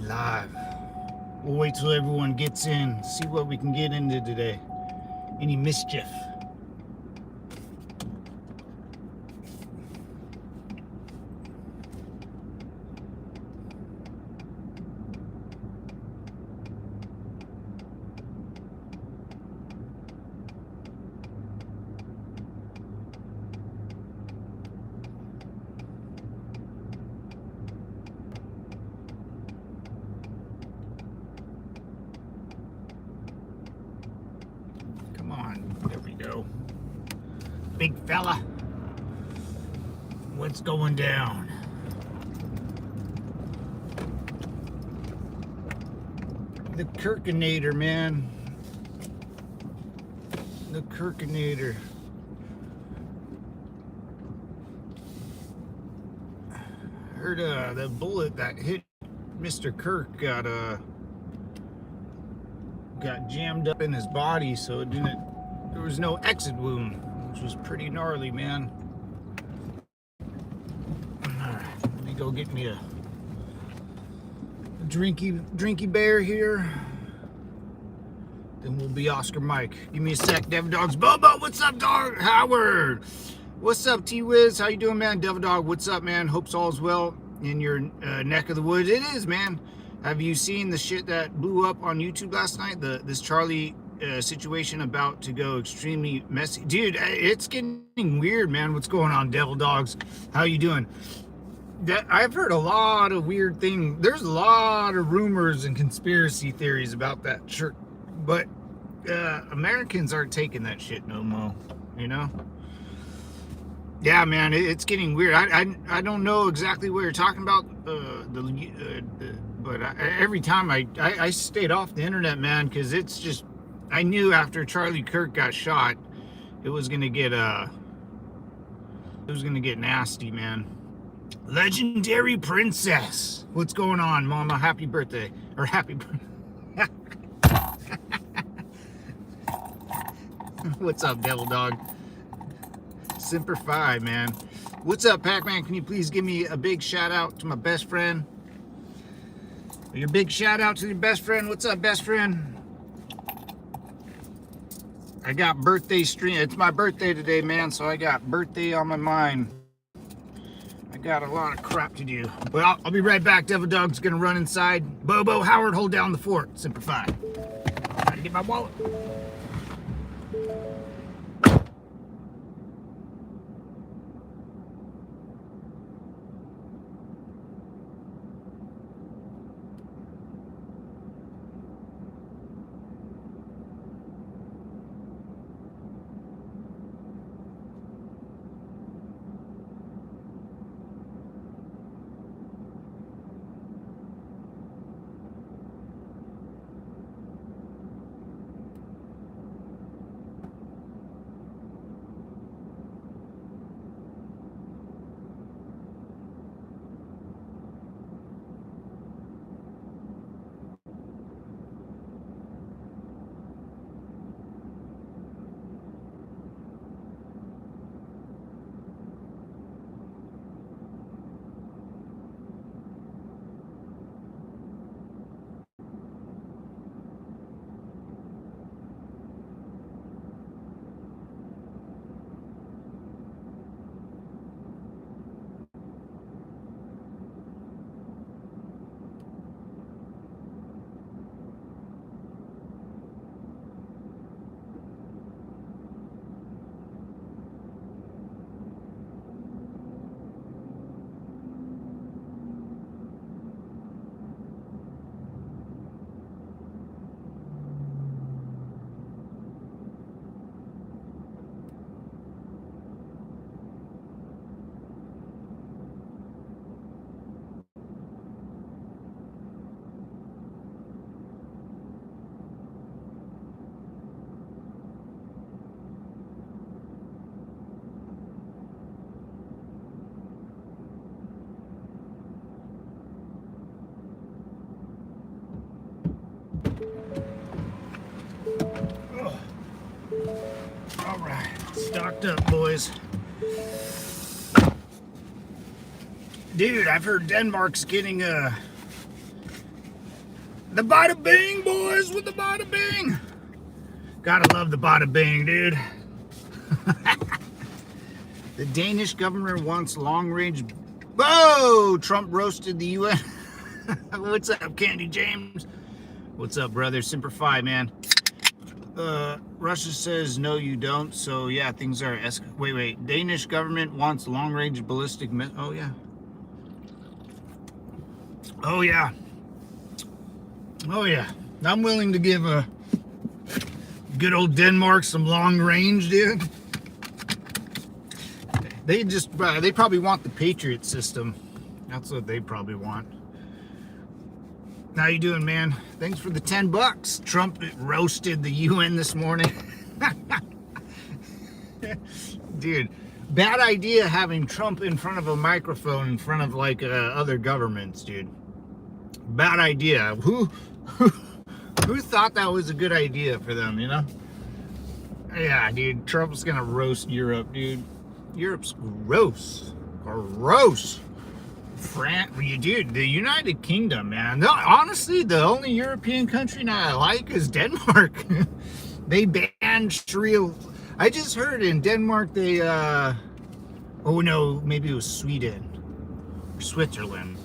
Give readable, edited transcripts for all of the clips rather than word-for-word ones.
live. We'll wait till everyone gets in, see what we can get into today. Any mischief. Come on, there we go. Big fella. What's going down? The Kirkinator, man. The Kirkinator. Heard the bullet that hit Mr. Kirk got jammed up in his body, so it didn't. There was no exit wound, which was pretty gnarly, man. Alright, let me go get me a drinky bear here. Then we'll be Oscar Mike. Give me a sec, Devil Dogs. Bobo, what's up, dog? Howard, what's up, T-Wiz? How you doing, man? Devil Dog, what's up, man? Hopes all's well in your neck of the woods. It is, man. Have you seen the shit that blew up on YouTube last night? This Charlie situation about to go extremely messy. Dude, it's getting weird, man. What's going on, Devil Dogs? How you doing? I've heard a lot of weird things. There's a lot of rumors and conspiracy theories about that church, but Americans aren't taking that shit no more, you know? Yeah, man, it's getting weird. I don't know exactly what you're talking about, but every time I stayed off the internet, man, because it's just, I knew after Charlie Kirk got shot, it was gonna get nasty, man. Legendary Princess, what's going on, Mama? Happy birthday, or happy birthday. What's up, Devil Dog? Semper Fi, man. What's up, Pac-Man? Can you please give me a big shout out to my best friend? Your big shout out to your best friend. What's up, best friend? I got birthday stream. It's my birthday today, man, so I got birthday on my mind. I got a lot of crap to do. But I'll be right back. Devil Dog's gonna run inside. Bobo, Howard, hold down the fort. Semper Fi. Gotta get my wallet. All right, stocked up, boys. Dude, I've heard Denmark's getting The bada bing, boys, with the bada bing. Gotta love the bada bing, dude. The Danish government wants long-range. Whoa! Trump roasted the UN. What's up, Candy James? What's up, brother? Semper Fi, man. Russia says no, you don't. So yeah, things are. Wait. Danish government wants long-range ballistic. Oh yeah. Oh yeah. Oh yeah. I'm willing to give a good old Denmark some long range, dude. They probably want the Patriot system. That's what they probably want. How you doing, man? Thanks for the $10. Trump roasted the UN this morning. Dude, bad idea having Trump in front of a microphone in front of like other governments, dude. Bad idea. Who thought that was a good idea for them, you know? Yeah, dude, Trump's gonna roast Europe, dude. Europe's gross. Gross. Dude, the United Kingdom, man. No, honestly, the only European country now I like is Denmark. They banned Sharia. I just heard in Denmark they, oh no, maybe it was Sweden or Switzerland.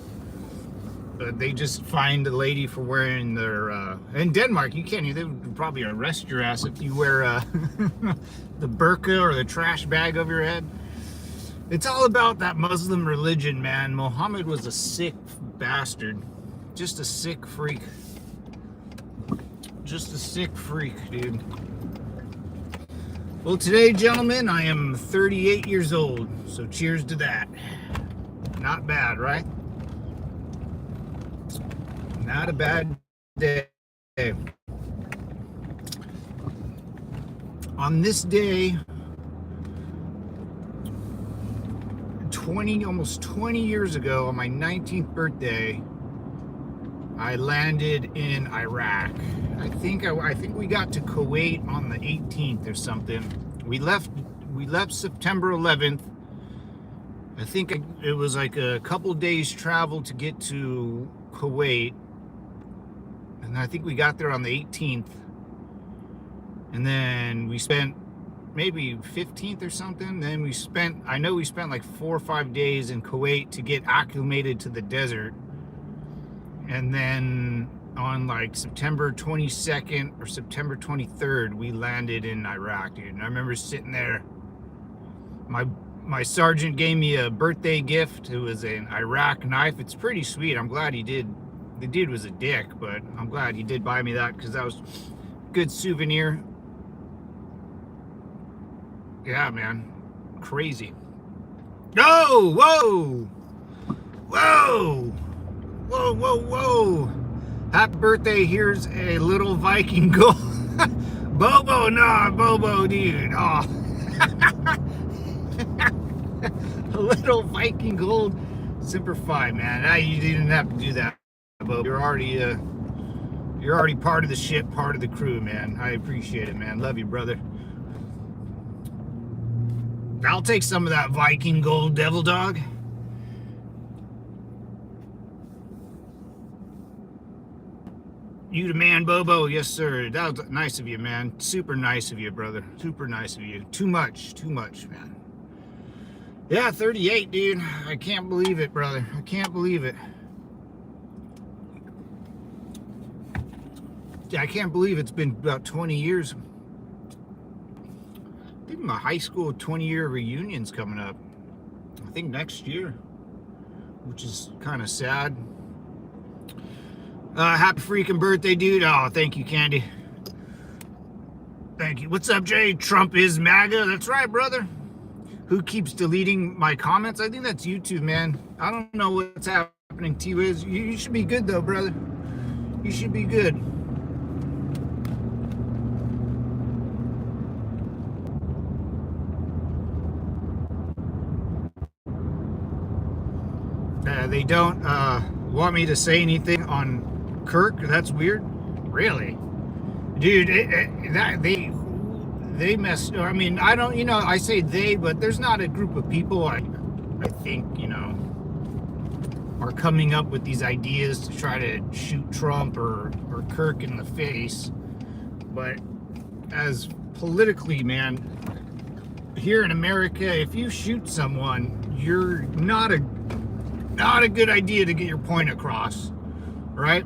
But they just fined a lady for wearing their, in Denmark, you can't, they would probably arrest your ass if you wear the burqa or the trash bag over your head. It's all about that Muslim religion, man. Muhammad was a sick bastard. Just a sick freak. Just a sick freak, dude. Well, today, gentlemen, I am 38 years old. So cheers to that. Not bad, right? Not a bad day. On this day, almost 20 years ago, on my 19th birthday, I landed in Iraq. I think we got to Kuwait on the 18th or something. We left September 11th. I think it was like a couple days travel to get to Kuwait. And I think we got there on the 18th. And then we spent maybe 15th or something. Then I know we spent like 4 or 5 days in Kuwait to get acclimated to the desert. And then on like September 22nd or September 23rd, we landed in Iraq, dude. And I remember sitting there. My sergeant gave me a birthday gift. It was an Iraq knife. It's pretty sweet. I'm glad he did. The dude was a dick, but I'm glad he did buy me that because that was a good souvenir. Yeah, man. Crazy. Oh, whoa! Whoa! Whoa, whoa, whoa! Happy birthday, here's a little Viking gold. Bobo, nah, Bobo, dude. Oh. A little Viking gold. Semper Fi, man. You didn't have to do that, Bobo. You're already part of the ship, part of the crew, man. I appreciate it, man. Love you, brother. I'll take some of that Viking gold, Devil Dog. You the man, Bobo. Yes, sir. That was nice of you, man. Super nice of you, brother. Super nice of you. Too much, man. Yeah, 38, dude. I can't believe it, brother. I can't believe it. I can't believe it's been about 20 years. I think my high school 20-year reunion's coming up. I think next year, which is kind of sad. Happy freaking birthday, dude. Oh, thank you, Candy. Thank you. What's up, Jay? Trump is MAGA. That's right, brother. Who keeps deleting my comments? I think that's YouTube, man. I don't know what's happening, T-Wiz. You should be good, though, brother. You should be good. They don't want me to say anything on Kirk. That's weird. Really, dude. They messed. I mean, I don't. You know, I say they, but there's not a group of people. I think, you know, are coming up with these ideas to try to shoot Trump or Kirk in the face. But as politically, man, here in America, if you shoot someone, you're not a good idea to get your point across, right?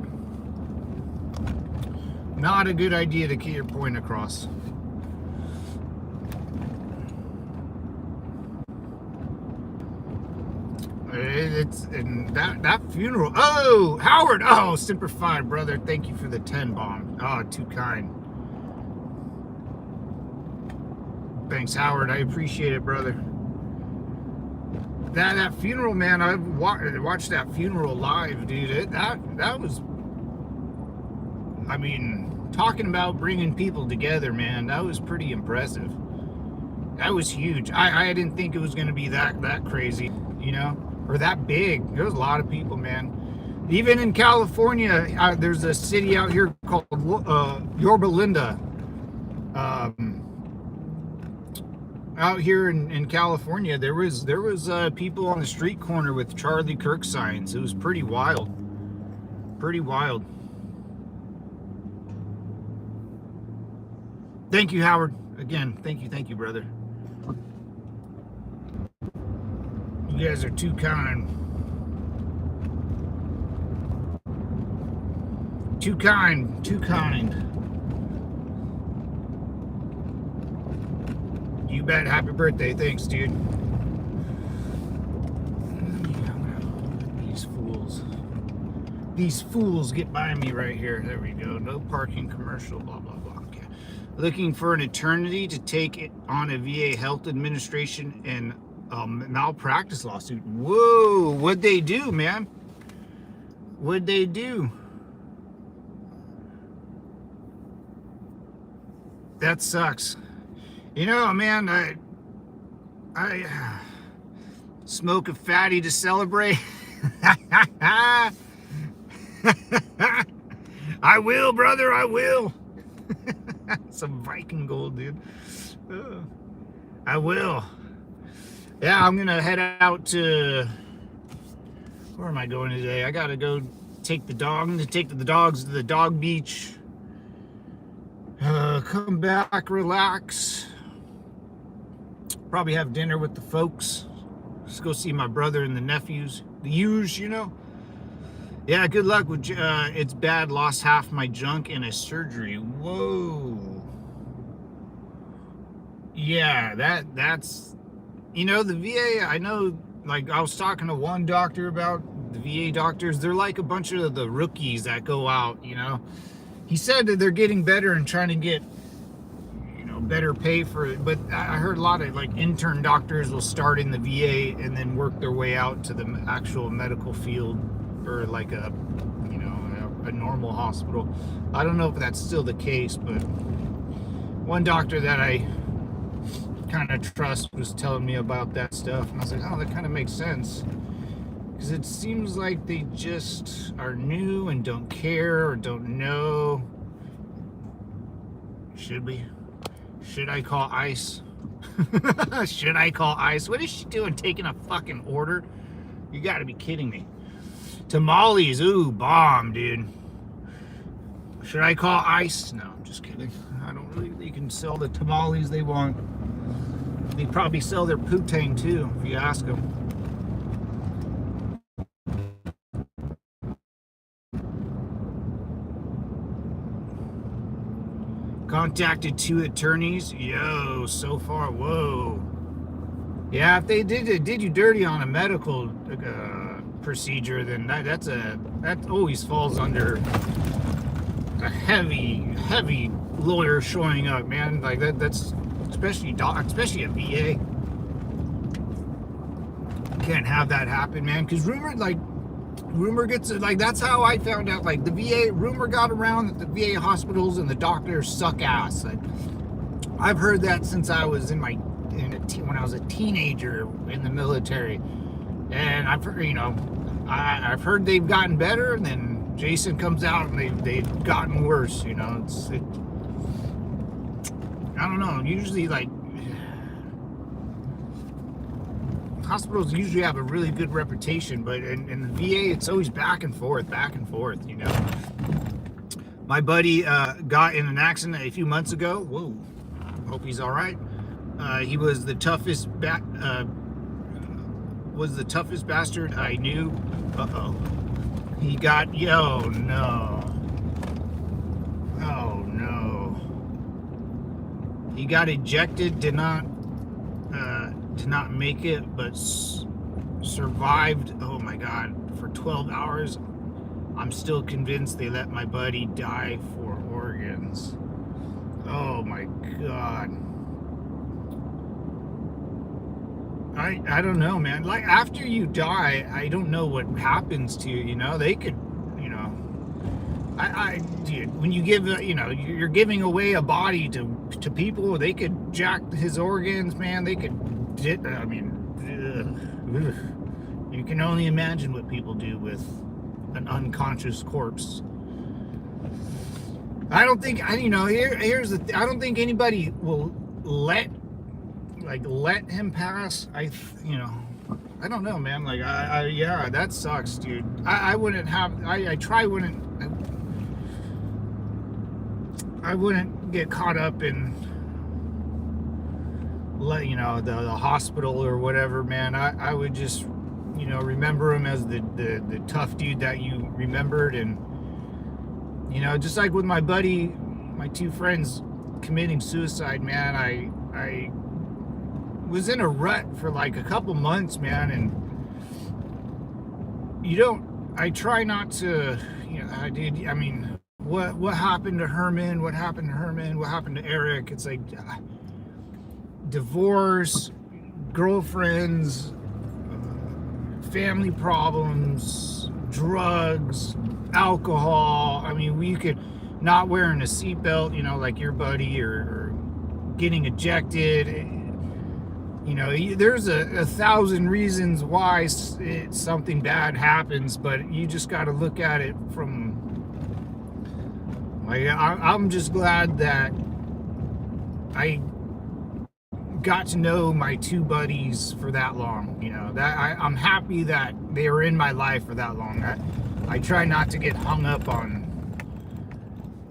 Not a good idea to get your point across. It's and that funeral. Oh, Howard. Oh, Semper Fi, brother. Thank you for the 10 bomb. Oh, too kind. Thanks, Howard. I appreciate it, brother. That funeral, man. I watched that funeral live, dude. That was. I mean, talking about bringing people together, man. That was pretty impressive. That was huge. I didn't think it was going to be that crazy, you know. Or that big. There was a lot of people, man. Even in California, there's a city out here called Yorba Linda. Out here in California, there was people on the street corner with Charlie Kirk signs. It was pretty wild. Pretty wild. Thank you, Howard. Again, thank you, brother. You guys are too kind. Too kind. Too kind. You bet. Happy birthday. Thanks, dude. These fools get by me right here. There we go. No parking commercial. Blah, blah, blah. Okay. Looking for an attorney to take it on a VA health administration and malpractice lawsuit. Whoa, what'd they do, man? What'd they do? That sucks. You know, man, I smoke a fatty to celebrate. I will, brother, I will. Some Viking gold, dude. I will. Yeah, I'm gonna head out to. Where am I going today? I gotta go take the dog. I'm gonna take the dogs to the dog beach. Come back, relax. Probably have dinner with the folks. Just go see my brother and the nephews. The Hughes, you know. Yeah, good luck with. It's bad. Lost half my junk in a surgery. Whoa. Yeah, that's. You know, the VA, I know, like, I was talking to one doctor about the VA doctors. They're like a bunch of the rookies that go out, you know. He said that they're getting better and trying to get, you know, better pay for it. But I heard a lot of, like, intern doctors will start in the VA and then work their way out to the actual medical field or, like, a, you know, a normal hospital. I don't know if that's still the case, but one doctor that I kind of trust was telling me about that stuff, and I was like, oh, that kind of makes sense, because it seems like they just are new and don't care or don't know. Should I call ICE? Should I call ICE? What is she doing, taking a fucking order? You gotta be kidding me. Tamales, ooh, bomb, dude. Should I call ICE? No, I'm just kidding. I don't really. They can sell the tamales they want. They probably sell their poutine too, if you ask them. Contacted 2 attorneys. Yo, so far, whoa. Yeah, if they did you dirty on a medical procedure, then that always falls under a heavy lawyer showing up, man. Like that's. Especially a VA. Can't have that happen, man. Because rumor gets like, that's how I found out. Like, the VA rumor got around that the VA hospitals and the doctors suck ass. Like, I've heard that since I was when I was a teenager in the military, and I've heard, you know, I've heard they've gotten better, and then Jason comes out and they've gotten worse. You know, I don't know. Usually, like, hospitals usually have a really good reputation, but in the VA, it's always back and forth, you know. My buddy got in an accident a few months ago. Whoa, hope he's all right. He was the toughest bastard I knew. Uh-oh. He got, oh no. Oh no. He got ejected, did not make it, but survived, oh my God, for 12 hours. I'm still convinced they let my buddy die for organs. Oh my God. I don't know, man. Like, after you die, I don't know what happens to you, you know? They could, you know, dude, when you give, you know, you're giving away a body to people, they could jack his organs, man. They could, I mean, you can only imagine what people do with an unconscious corpse. I don't think, you know, here's the I don't think anybody will let him pass. You know, I don't know, man. Like, yeah, that sucks, dude. I wouldn't have, I wouldn't get caught up in, you know, the hospital or whatever, man. I would just, you know, remember him as the tough dude that you remembered. And, you know, just like with my buddy, my two friends committing suicide, man, I was in a rut for like a couple months, man. And I try not to, you know, I mean, what happened to Herman? What happened to Herman? What happened to Eric? It's like divorce, girlfriends, family problems, drugs, alcohol. I mean, we could not wearing a seatbelt, you know, like your buddy, or getting ejected. You know, there's a 1,000 reasons why something bad happens, but you just got to look at it from, like, I'm just glad that I got to know my two buddies for that long. You know, that I'm happy that they were in my life for that long. I try not to get hung up on,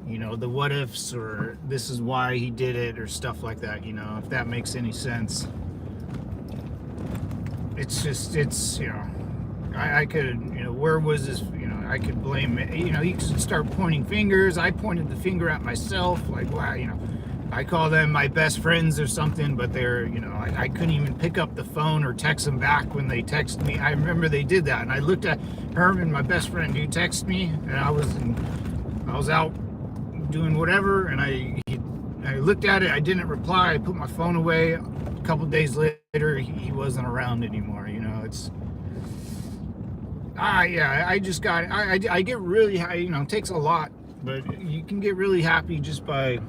you know, the what ifs, or this is why he did it, or stuff like that, you know, if that makes any sense. It's just, you know, I could, you know, where was this, you know, I could blame it, you know, you could start pointing fingers. I pointed the finger at myself, like, wow, you know, I call them my best friends or something, but they're, you know, I couldn't even pick up the phone or text them back when they text me. I remember they did that, and I looked at Herman, my best friend, who texted me, and I was out doing whatever, and I looked at it, I didn't reply, I put my phone away. A couple days later, he wasn't around anymore. You know, it's, yeah, I just got, I get really high, you know, it takes a lot, but you can get really happy just by,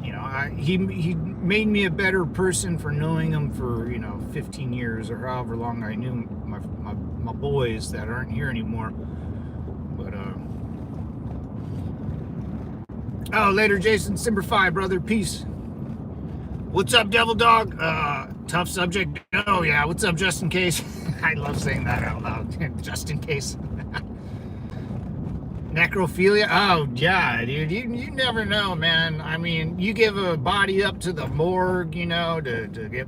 you know, he made me a better person for knowing him for, you know, 15 years or however long I knew my boys that aren't here anymore. But oh, later, Jason, December 5, brother, peace. What's up, Devil Dog? Tough subject. Oh yeah, what's up, just in case? I love saying that out loud. Just in case. Necrophilia? Oh yeah, dude. You never know, man. I mean, you give a body up to the morgue, you know, to get,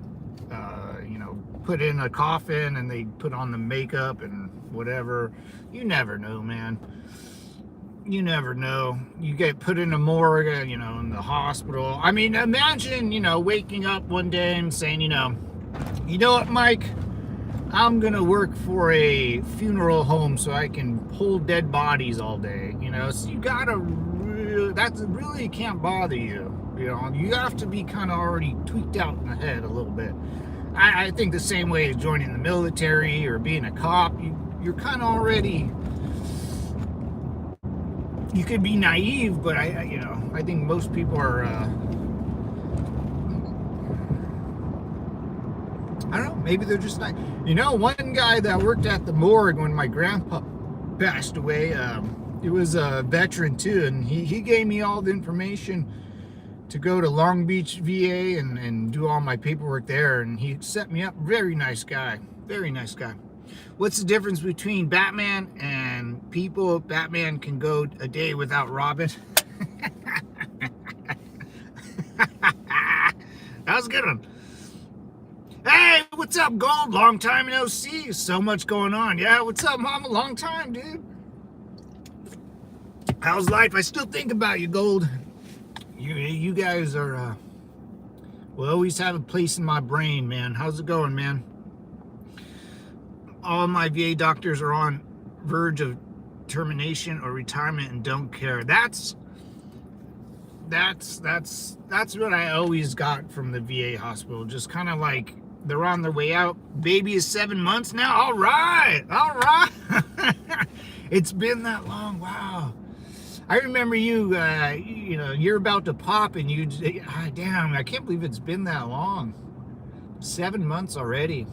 you know, put in a coffin, and they put on the makeup and whatever. You never know, man. You never know. You get put in a morgue, you know, in the hospital. I mean, imagine, you know, waking up one day and saying, you know what, Mike? I'm gonna work for a funeral home so I can pull dead bodies all day. You know, so you gotta that really can't bother you. You know, you have to be kind of already tweaked out in the head a little bit. I think the same way as joining the military or being a cop. You're kind of already. You could be naive, but you know, I think most people are, I don't know, maybe they're just not, you know, one guy that worked at the morgue when my grandpa passed away, he was a veteran too, and he gave me all the information to go to Long Beach VA and do all my paperwork there, and he set me up. Very nice guy. Very nice guy. What's the difference between Batman and people? Batman can go a day without Robin. That was a good one. Hey, what's up, Gold? Long time no see. So much going on. Yeah, what's up, Mama? Long time, dude. How's life? I still think about you, Gold. You guys are, will always have a place in my brain, man. How's it going, man? All my VA doctors are on verge of termination or retirement and don't care. That's what I always got from the VA hospital. Just kind of like they're on their way out. Baby is 7 months now. All right. It's been that long. Wow. I remember you, you're about to pop and you, damn, I can't believe it's been that long. 7 months already.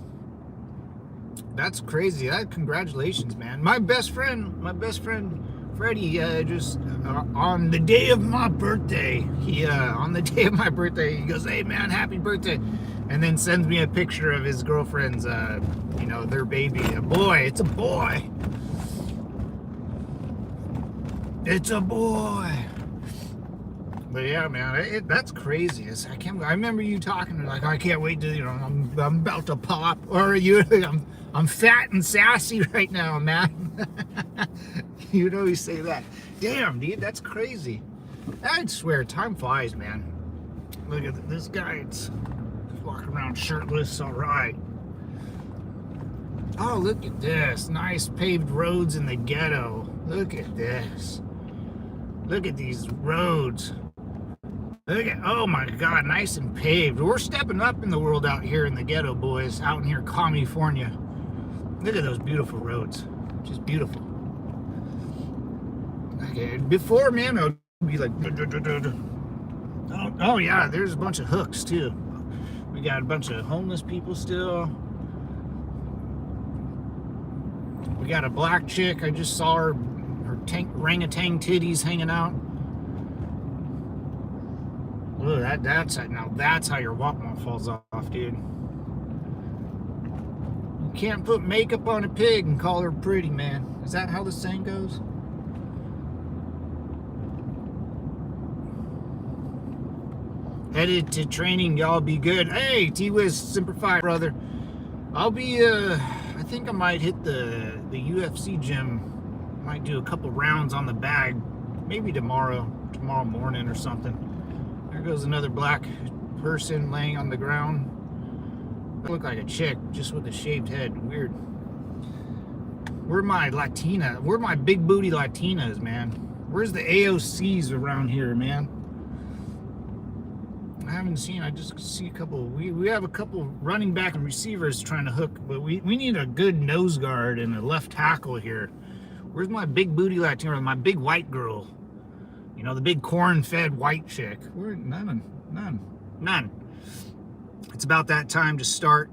That's crazy. Congratulations, man. My best friend Freddie, just on the day of my birthday, he goes, hey man, happy birthday. And then sends me a picture of his girlfriend's, their baby, a boy. It's a boy. It's a boy. But yeah, man, that's crazy. I remember you talking like, I can't wait to, I'm about to pop, or I'm fat and sassy right now, man. You'd always say that. Damn, dude, that's crazy. I'd swear, time flies, man. Look at this guy. It's walking around shirtless. All right. Oh, look at this. Nice paved roads in the ghetto. Look at this. Look at these roads. Oh my God, nice and paved. We're stepping up in the world out here in the ghetto, boys. Out in here, California. Look at those beautiful roads. Just beautiful. Okay, before, man, I would be like, oh yeah, there's a bunch of hooks too. We got a bunch of homeless people still. We got a black chick. I just saw her orangutan titties hanging out. Oh, that's how your wop-wop falls off, dude. You can't put makeup on a pig and call her pretty, man. Is that how the saying goes? Headed to training, y'all be good. Hey, T-Wiz, Semper Fi, brother. I'll be, I think I might hit the UFC gym. Might do a couple rounds on the bag. Maybe tomorrow morning or something. There goes another black person laying on the ground. I look like a chick, just with a shaved head. Weird. Where my big booty Latinas, man? Where's the AOCs around here, man? I haven't seen. I just see a couple. We have a couple running back and receivers trying to hook, but we need a good nose guard and a left tackle here. Where's my big booty Latina? My big white girl. The big corn-fed white chick. None. It's about that time to start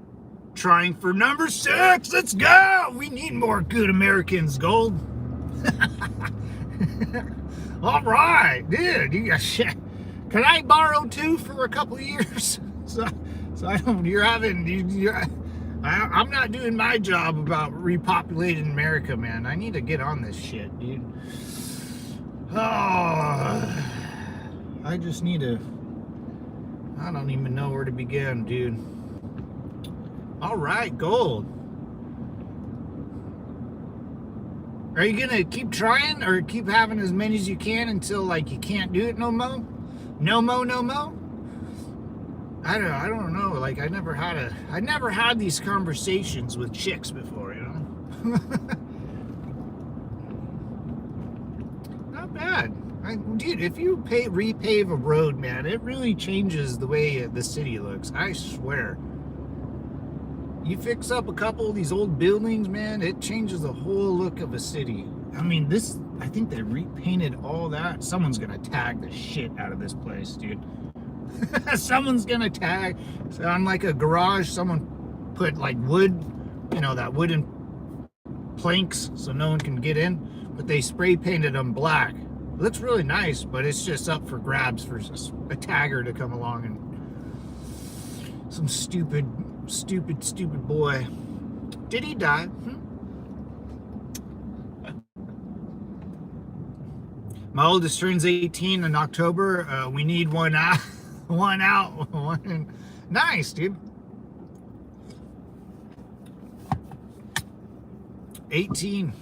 trying for number 6. Let's go. We need more good Americans, Gold. All right, dude. Can I borrow 2 for a couple of years? So I don't. I'm not doing my job about repopulating America, man. I need to get on this shit, dude. Oh, I just need to. I don't even know where to begin, dude. All right, Gold. Are you gonna keep trying or keep having as many as you can until like you can't do it no more? No mo. I don't know. Like I never had these conversations with chicks before, Not bad. Dude, if you repave a road, man, it really changes the way the city looks. I swear. You fix up a couple of these old buildings, man, it changes the whole look of a city. I mean, I think they repainted all that. Someone's gonna tag the shit out of this place, dude. Someone's gonna tag. So on like a garage, someone put like wood, that wooden planks so no one can get in, but they spray painted them black. Looks really nice, but it's just up for grabs for a tagger to come along and some stupid boy. Did he die? My oldest turns 18 in October. We need one out. Nice, dude. 18.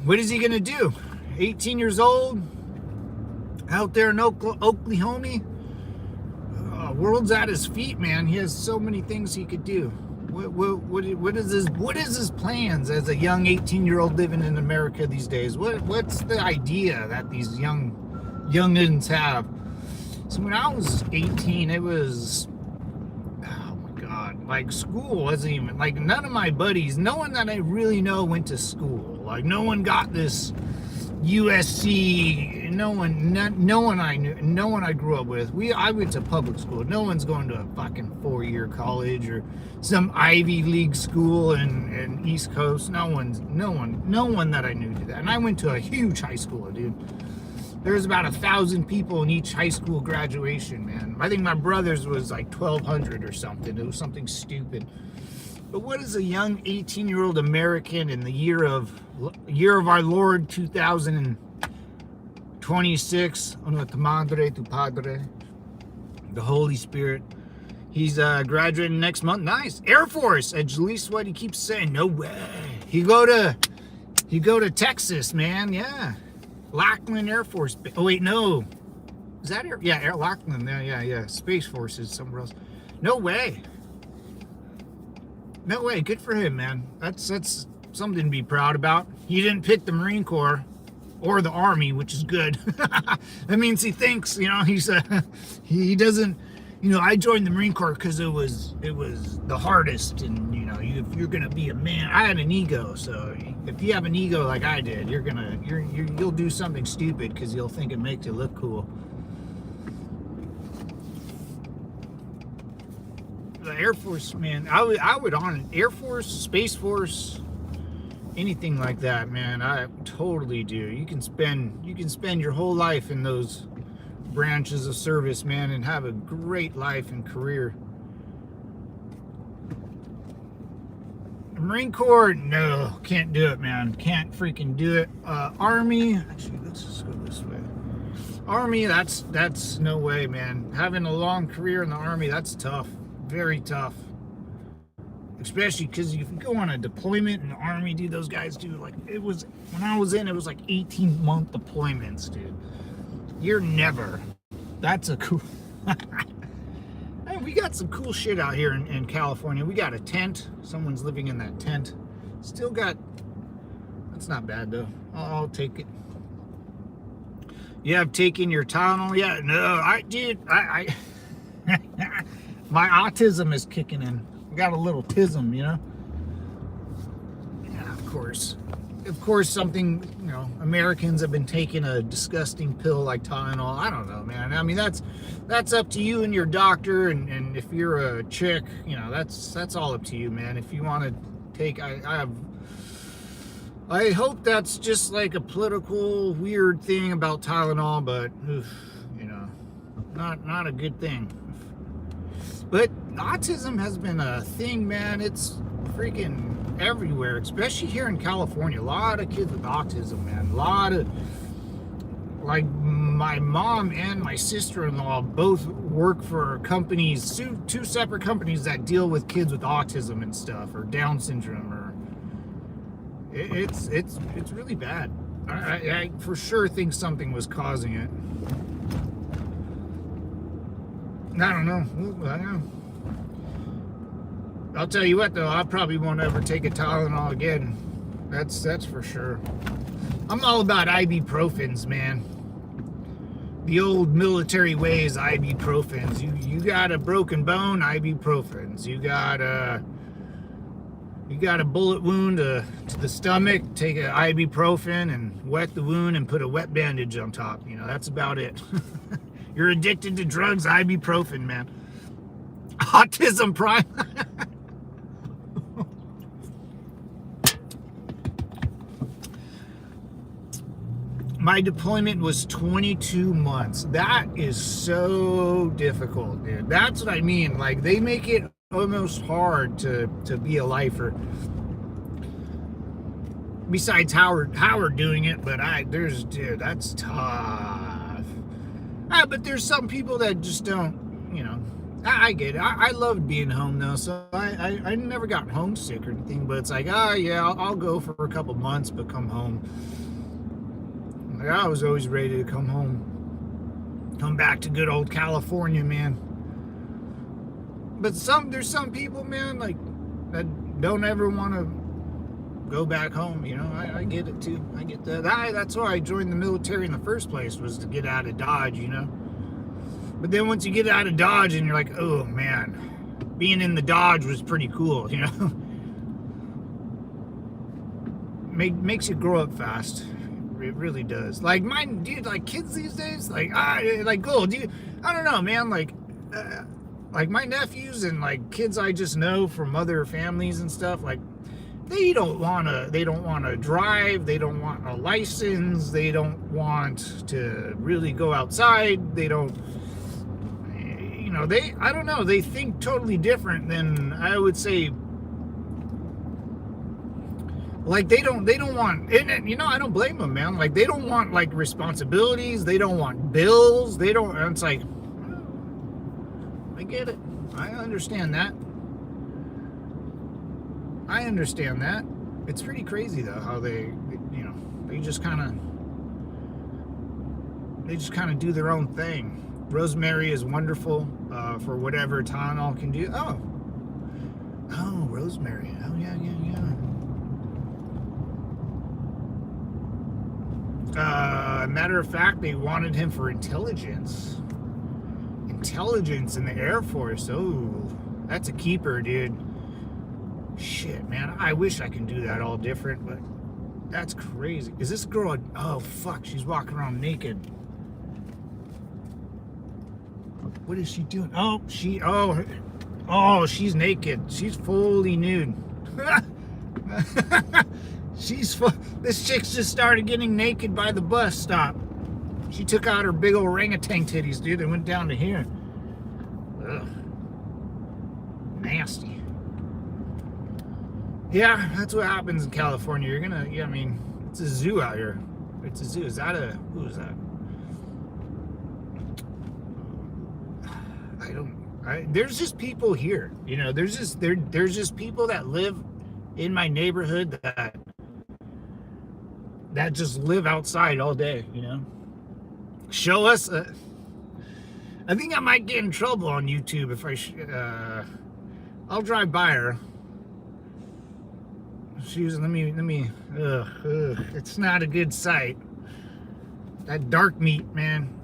What is he gonna do? 18 years old, out there in Oklahoma. World's at his feet, man. He has so many things he could do. What is his plans as a young 18-year-old living in America these days? What's the idea that these youngins have? So when I was 18, it was, oh my God, like school wasn't even, like none of my buddies, no one that I really know went to school. Like no one got this USC, no one I knew, no one I grew up with. I went to public school. No one's going to a fucking 4-year college or some Ivy League school in East Coast. No one that I knew did that. And I went to a huge high school, dude. There's about 1,000 people in each high school graduation, man. I think my brother's was like 1,200 or something. It was something stupid. But what is a young 18-year-old American in the year of our Lord 2026? Uno tu madre, tu padre, the Holy Spirit. He's graduating next month. Nice. Air Force. At least what he keeps saying. No way. He go to Texas, man. Yeah. Lackland Air Force. Oh wait, no. Is that Air? Yeah, Lackland. Yeah. Space Force is somewhere else. No way. No way. Good for him, man. That's something to be proud about. He didn't pick the Marine Corps or the Army, which is good. That means he thinks, he doesn't, I joined the Marine Corps because it was the hardest, and if you're gonna be a man, I had an ego, so if you have an ego like I did, you'll do something stupid because you'll think it makes you look cool. The Air Force, man, I would on Air Force, Space Force, anything like that, man. I totally do. You can spend your whole life in those branches of service, man, and have a great life and career. Marine Corps, no, can't do it, man. Can't freaking do it. Army, actually, let's just go this way. Army, that's no way, man. Having a long career in the Army, that's tough. Very tough. Especially because if you go on a deployment in the Army, dude, those guys do, like, when I was in, it was like 18-month deployments, dude. You're never. That's a cool. Hey, we got some cool shit out here in California. We got a tent. Someone's living in that tent. Still got. That's not bad though. I'll take it. You have taken your Tylenol yet? No, I my autism is kicking in. I got a little tism, Yeah, of course. Of course, something, Americans have been taking a disgusting pill like Tylenol. I don't know, man. I mean, that's up to you and your doctor, and if you're a chick, that's all up to you, man. If you want to take, I hope that's just like a political weird thing about Tylenol, but not a good thing. But autism has been a thing, man. It's freaking everywhere, especially here in California. A lot of kids with autism, man. A lot of, like, my mom and my sister-in-law both work for companies, two separate companies that deal with kids with autism and stuff, or Down syndrome, or it's really bad. I for sure think something was causing it. I don't know. I'll tell you what, though, I probably won't ever take a Tylenol again. That's for sure. I'm all about ibuprofens, man. The old military ways, ibuprofens. You got a broken bone, ibuprofens. You got a bullet wound to the stomach, take an ibuprofen and wet the wound and put a wet bandage on top. That's about it. You're addicted to drugs, ibuprofen, man. Autism prime. My deployment was 22 months. That is so difficult, dude. That's what I mean. Like, they make it almost hard to be a lifer. Besides Howard doing it, but dude, that's tough. But there's some people that just don't, I get it. I loved being home though, so I never got homesick or anything. But it's like, yeah, I'll go for a couple months, but come home. Like, I was always ready to come home, come back to good old California, man. But there's some people, man, like that don't ever want to go back home. I get it too. I get that. That's why I joined the military in the first place, was to get out of Dodge. But then once you get out of Dodge and you're like, oh man, being in the Dodge was pretty cool, Makes you grow up fast. It really does. Like mine, dude, like kids these days, like gold, dude. I don't know, man, like my nephews and like kids I just know from other families and stuff, like they don't wanna drive, they don't want a license, they don't want to really go outside, they don't, I don't know, they think totally different than, I would say, like they don't want, and I don't blame them, man. Like they don't want like responsibilities, they don't want bills, it's like, I get it, I understand that. It's pretty crazy though how they just kind of do their own thing. Rosemary is wonderful for whatever Tylenol can do. Oh, Rosemary. Oh, yeah. Matter of fact, they wanted him for intelligence in the Air Force. Oh, that's a keeper, dude. Shit, man. I wish I can do that all different, but that's crazy. Is this girl? Oh, fuck. She's walking around naked. What is she doing? Oh, she's naked. She's fully nude. This chick's just started getting naked by the bus stop. She took out her big orangutan titties, dude. They went down to here. Ugh. Nasty. Yeah, that's what happens in California. It's a zoo out here. It's a zoo. Who is that? There's just people here, there's just people that live in my neighborhood that just live outside all day, show us I think I might get in trouble on YouTube if I'll drive by her. It's not a good sight. That dark meat, man.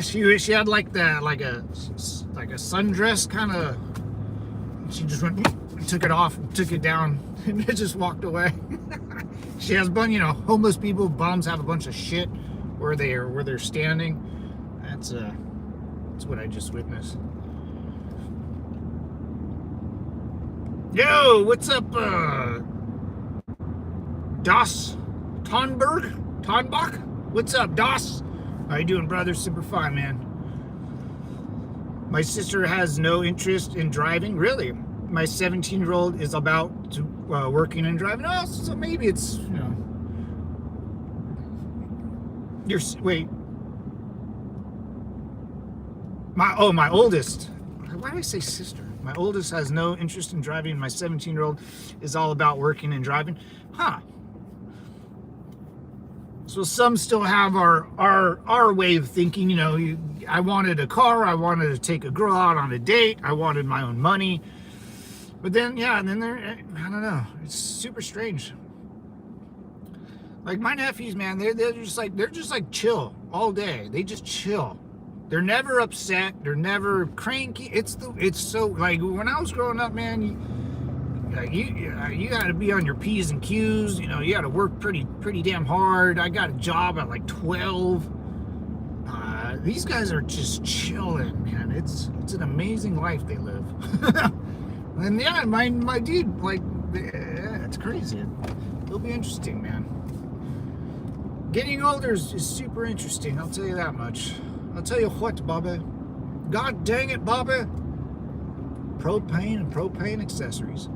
She had like a sundress kind of. She just went, took it off, took it down, and it just walked away. She has homeless people, bums have a bunch of shit where they're standing. That's what I just witnessed. Yo, what's up, Das Tonbach? What's up, Das? How you doing, brother? Super fine, man. My sister has no interest in driving. Really? My 17-year-old is about to working and driving. Oh, so maybe it's, wait. My oldest. Why did I say sister? My oldest has no interest in driving. My 17-year-old is all about working and driving. Huh. So some still have our way of thinking, I wanted a car, I wanted to take a girl out on a date, I wanted my own money. But then, I don't know, it's super strange. Like my nephews, man, they're just like chill all day. They just chill. They're never upset, they're never cranky. It's so, like when I was growing up, man, you got to be on your P's and Q's. You got to work pretty damn hard. I got a job at like 12. These guys are just chilling, man. It's an amazing life they live. And my dude, like, it's crazy. It'll be interesting, man. Getting older is super interesting, I'll tell you that much. I'll tell you what, Bobby. God dang it, Bobby. Propane and propane accessories.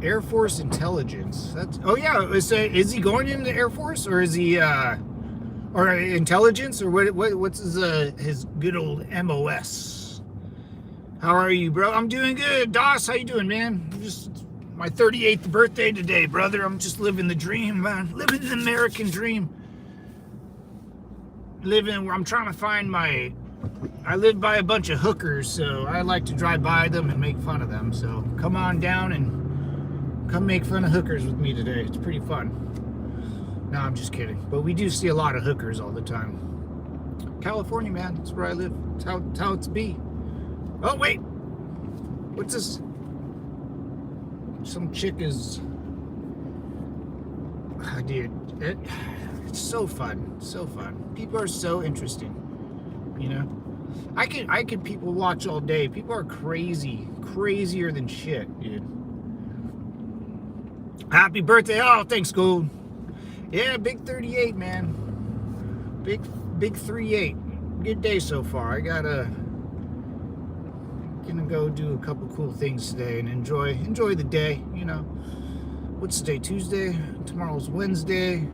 Air Force intelligence. Oh yeah, is he going into the Air Force, or is he or intelligence, or what's his good old MOS? How are you, bro? I'm doing good. Doss, how you doing, man? Just my 38th birthday today, brother. I'm just living the dream, man. Living the American dream. I'm trying to find I live by a bunch of hookers, so I like to drive by them and make fun of them. So come on down and come make fun of hookers with me today. It's pretty fun. No, I'm just kidding. But we do see a lot of hookers all the time. California, man. That's where I live. It's how it's be. Oh, wait. What's this? Some chick is... Oh, dude. It's so fun. So fun. People are so interesting. You know? I could people watch all day. People are crazy. Crazier than shit, dude. Happy birthday. Oh, thanks, Gold. Yeah, big 38, man. Big 38. Good day so far. I gonna go do a couple cool things today and enjoy the day, you know. What's today? Tuesday? Tomorrow's Wednesday.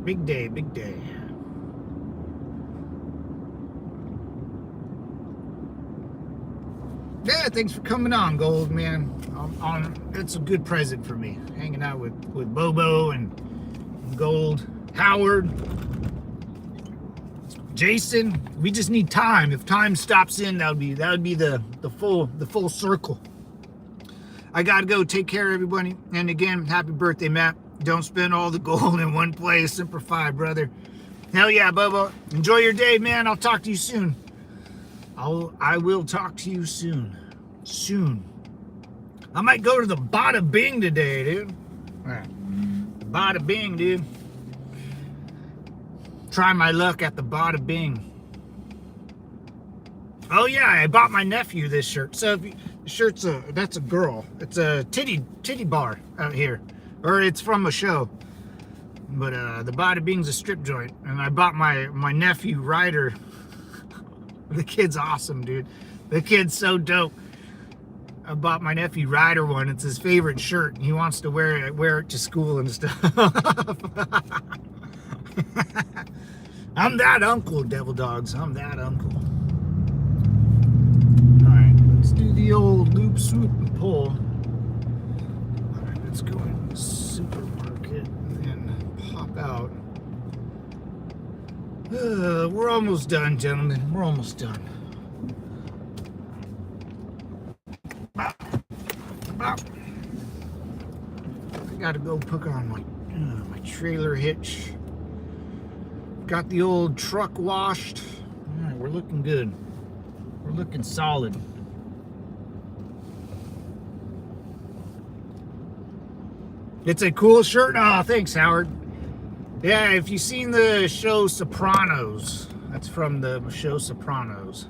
Big day, big day. Yeah, thanks for coming on, Gold, man. It's a good present for me. Hanging out with Bobo and Gold, Howard, Jason. We just need time. If time stops in, that would be the full circle. I gotta go. Take care, everybody. And again, happy birthday, Matt. Don't spend all the gold in one place. Simplify, brother. Hell yeah, Bobo. Enjoy your day, man. I'll talk to you soon. I will talk to you soon. Soon. I might go to the Bada Bing today, dude. All right. Bada Bing, dude. Try my luck at the Bada Bing. Oh yeah, I bought my nephew this shirt. So if the shirt's that's a girl. It's a titty bar out here, or it's from a show. But the Bada Bing's a strip joint, and I bought my nephew Ryder. The kid's awesome, dude. The kid's so dope. I bought my nephew Ryder one. It's his favorite shirt. He wants to wear it to school and stuff. I'm that uncle, Devil Dogs. I'm that uncle. Alright, let's do the old loop, swoop, and pull. Alright, let's go in the supermarket and pop out. We're almost done, gentlemen. We're almost done. I gotta go put on my trailer hitch. Got the old truck washed. All right, we're looking good. We're looking solid. It's a cool shirt. Oh, thanks, Howard. Yeah, if you've seen the show Sopranos, that's from the show Sopranos.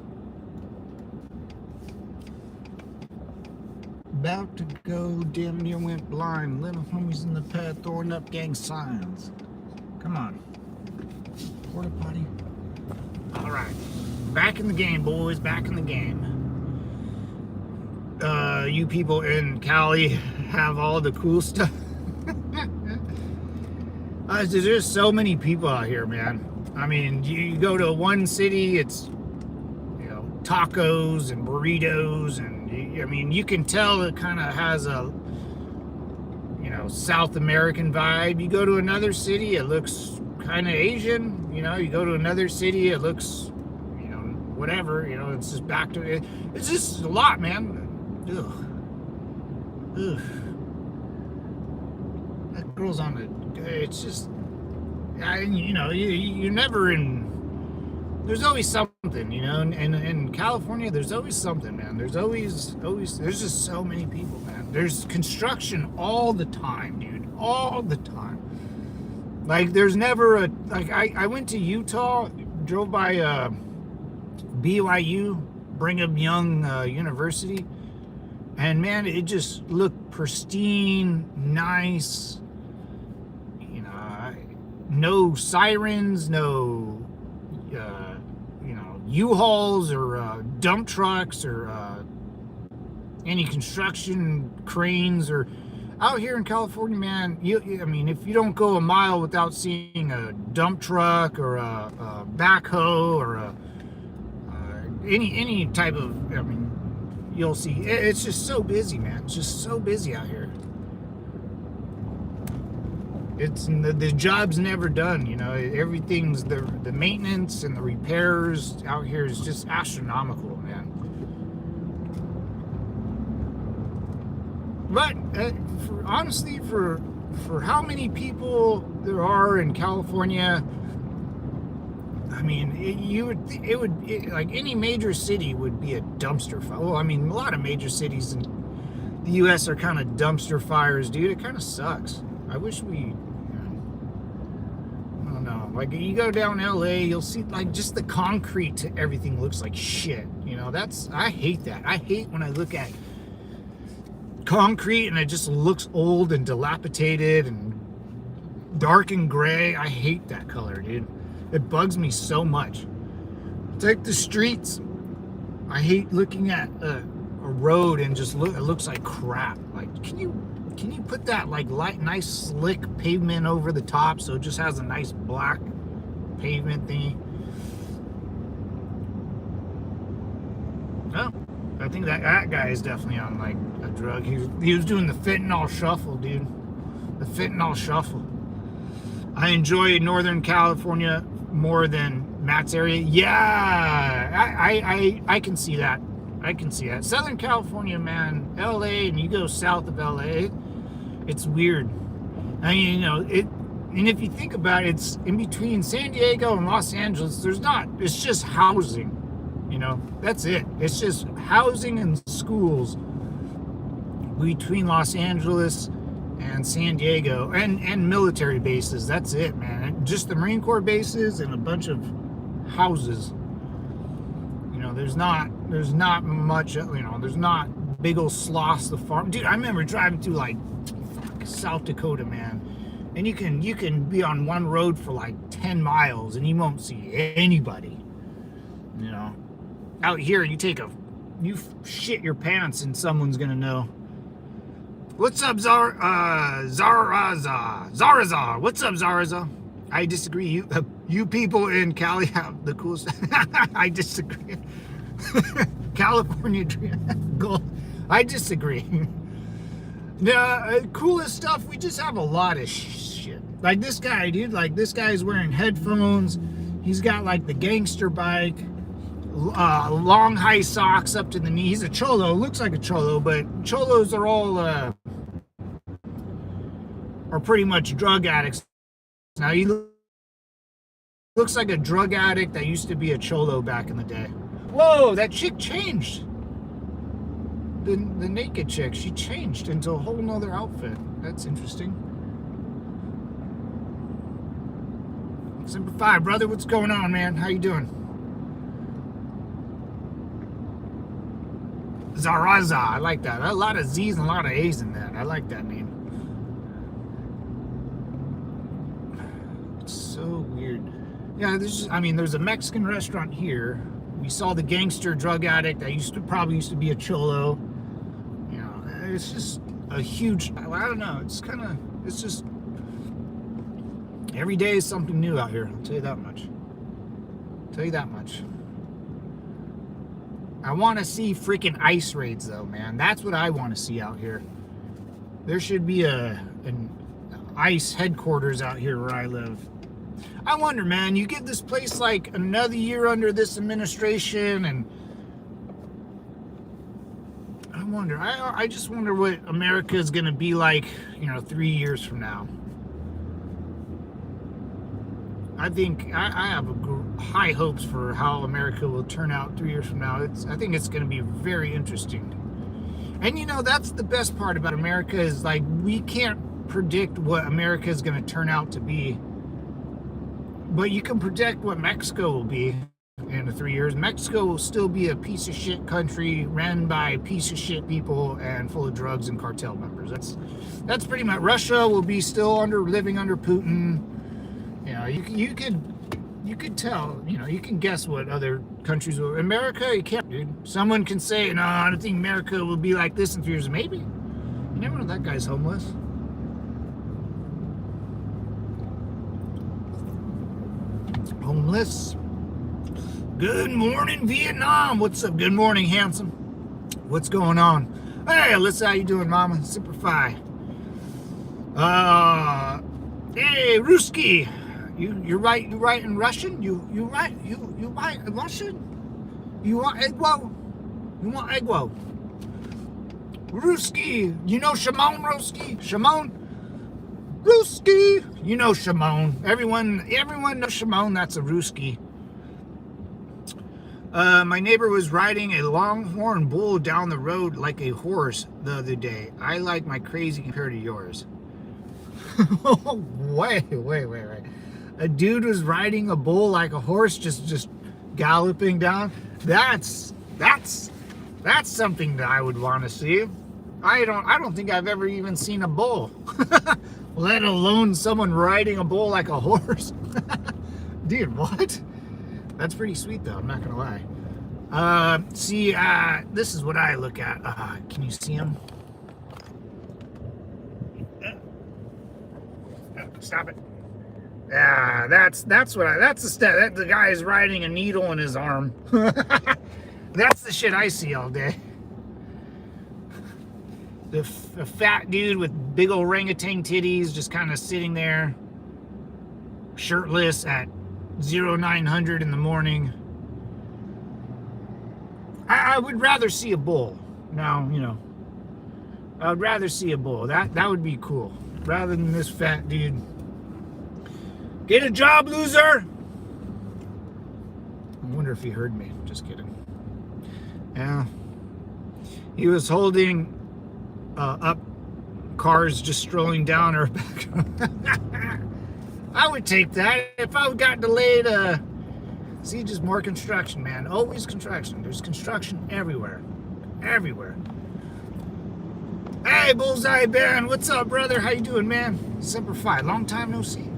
About to go, damn near went blind. Little homies in the pad throwing up gang signs. Come on. Porta potty. All right. Back in the game, boys. Back in the game. You people in Cali have all the cool stuff. There's so many people out here, man. I mean, you go to one city, it's, tacos and burritos, and I mean, you can tell it kind of has a, South American vibe. You go to another city, it looks kind of Asian. You go to another city, it looks, whatever. It's just back to it. It's just a lot, man. Ugh. That girl's on the. It's just, you're never in. There's always something, and in California, there's always something, man. There's always, there's just so many people, man. There's construction all the time, dude, all the time. Like, there's never I went to Utah, drove by BYU, Brigham Young University, And man, it just looked pristine, nice. You know, no sirens, no, U-Hauls or dump trucks or any construction cranes or out here in California, man. I mean, if you don't go a mile without seeing a dump truck or a backhoe or any type of, I mean, you'll see. It's just so busy, man. It's just so busy out here. It's the job's never done, you know. Everything's the maintenance and the repairs out here is just astronomical, man. But honestly, for how many people there are in California, I mean, it would like any major city would be a dumpster fire. Well, I mean, a lot of major cities in the U.S. are kind of dumpster fires, dude. It kind of sucks. I wish we, I don't know. Like you go down L.A., you'll see like just the concrete to everything looks like shit. You know, I hate that. I hate when I look at concrete and it just looks old and dilapidated and dark and gray. I hate that color, dude. It bugs me so much. It's like the streets. I hate looking at a road and just it looks like crap. Like, can you put that like nice slick pavement over the top so it just has a nice black pavement thingy? Oh, I think that guy is definitely on like a drug. He was doing the fentanyl shuffle, dude. The fentanyl shuffle. I enjoy Northern California more than Matt's area. Yeah, I can see that. I can see that. Southern California, man, LA, and you go south of LA, it's weird. I mean, you know, and if you think about it, it's in between San Diego and Los Angeles. It's just housing, you know, that's it. It's just housing and schools between Los Angeles and San Diego and military bases. That's it, man. And just the Marine Corps bases and a bunch of houses. You know, there's not much, you know, there's not big old sloughs of farm. Dude, I remember driving through like South Dakota, man. And you can be on one road for like 10 miles and you won't see anybody. You know, out here you shit your pants and someone's gonna know. What's up, Zaraza? What's up, Zaraza? I disagree. You people in Cali have the coolest. I disagree. California gold. I disagree. The coolest stuff. We just have a lot of shit. Like this guy, dude. Like this guy's wearing headphones. He's got like the gangster bike. Long high socks up to the knee. He's a cholo. Looks like a cholo, but cholos are all are pretty much drug addicts. Now he looks like a drug addict that used to be a cholo back in the day. Whoa, that chick changed. The naked chick, she changed into a whole nother outfit. That's interesting. Semper Fi, brother, what's going on, man? How you doing? Zaraza, I like that. A lot of Z's and a lot of A's in that. I like that name. It's so weird. Yeah, there's a Mexican restaurant here. We saw the gangster drug addict that probably used to be a cholo. You know, it's just a huge, I don't know, it's just, every day is something new out here. I'll tell you that much. I want to see freaking ice raids, though, man. That's what I want to see out here. There should be an ICE headquarters out here where I live. I wonder, man, you give this place like another year under this administration, and I wonder, I just wonder what America is going to be like, 3 years from now. I think I have high hopes for how America will turn out 3 years from now. I think it's going to be very interesting. And that's the best part about America is like we can't predict what America is going to turn out to be, but you can predict what Mexico will be. in the 3 years. Mexico will still be a piece of shit country ran by piece of shit people and full of drugs and cartel members. That's pretty much. Russia will be still living under Putin. You know, you could tell. You know, you can guess what other countries will. America, you can't, dude. Someone can say, no, I don't think America will be like this in 3 years. Maybe. You never know. That guy's homeless. Homeless. Good morning, Vietnam. What's up? Good morning, handsome. What's going on? Hey, Alyssa, how you doing, mama? Super Fi. Hey, Ruski. You write in Russian? You write in Russian? You want Egwo? You want Egwo? Ruski. You know Shimon Ruski? Shimon? Ruski. You know Shimon. Everyone knows Shimon. That's a Ruski. My neighbor was riding a longhorn bull down the road like a horse the other day. I like my crazy compared to yours. Wait. A dude was riding a bull like a horse, just galloping down. That's something that I would want to see. I don't think I've ever even seen a bull, let alone someone riding a bull like a horse. Dude, what? That's pretty sweet though, I'm not gonna lie. This is what I look at. Can you see him? Stop it. Yeah, that's the guy is riding a needle in his arm. That's the shit I see all day. The fat dude with big orangutan titties just kind of sitting there, shirtless at 0900 in the morning. I would rather see a bull. Now, you know, I would rather see a bull. That would be cool, rather than this fat dude. Get a job, loser! I wonder if he heard me. Just kidding. Yeah. He was holding up cars just strolling down our back. I would take that if I got delayed. See, just more construction, man. Always construction. There's construction everywhere. Everywhere. Hey, Bullseye Ben. What's up, brother? How you doing, man? Semper Fi. Long time no see.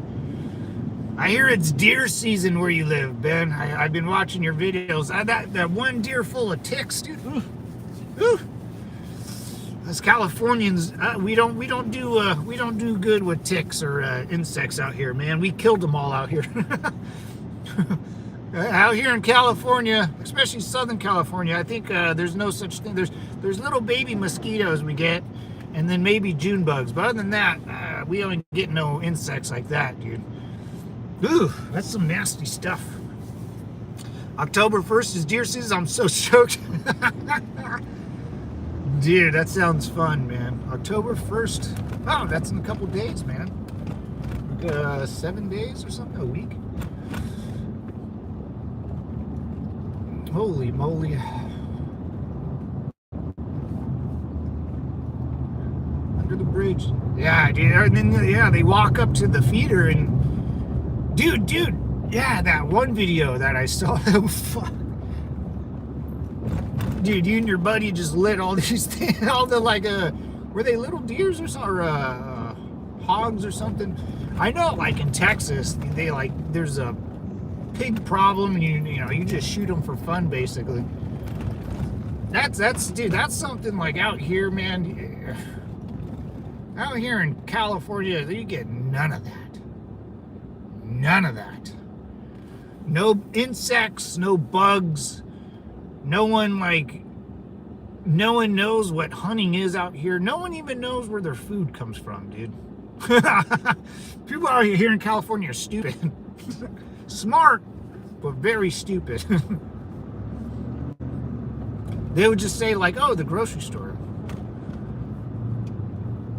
I hear it's deer season where you live, Ben. I've been watching your videos. That one deer full of ticks, dude. Ooh. As Californians, we don't do good with ticks or insects out here, man. We killed them all out here. Out here in California, especially Southern California, I think there's no such thing. There's little baby mosquitoes we get, and then maybe June bugs. But other than that, we don't get no insects like that, dude. Ooh, that's some nasty stuff. October 1st is deer season. I'm so stoked. Dude, that sounds fun, man. October 1st. Oh, that's in a couple days, man. 7 days or something, a week. Holy moly. Under the bridge. Yeah, dude. And then, they walk up to the feeder and... Dude. Yeah, that one video that I saw. Fuck. Dude, you and your buddy just lit all these things. All the, were they little deers or something? Or hogs or something? I know, like, in Texas, there's a pig problem, and you just shoot them for fun, basically. That's something like out here, man. Out here in California, you get none of that. None of that. No insects, no bugs. No one knows what hunting is out here. No one even knows where their food comes from, dude. People out here in California are stupid. Smart, but very stupid. They would just say, like, oh, the grocery store.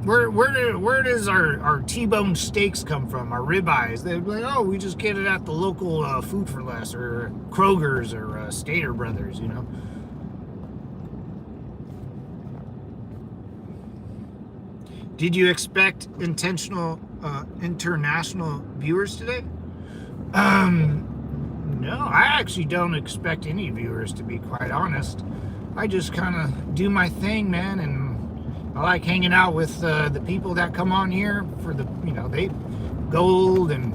Where does our T-bone steaks come from? Our ribeyes? They'd be like, oh, we just get it at the local Food for Less or Kroger's or Stater Brothers, you know. Did you expect international viewers today? No, I I actually don't expect any viewers, to be quite honest. I just kind of do my thing, man, and I like hanging out with the people that come on here for the, they Gold and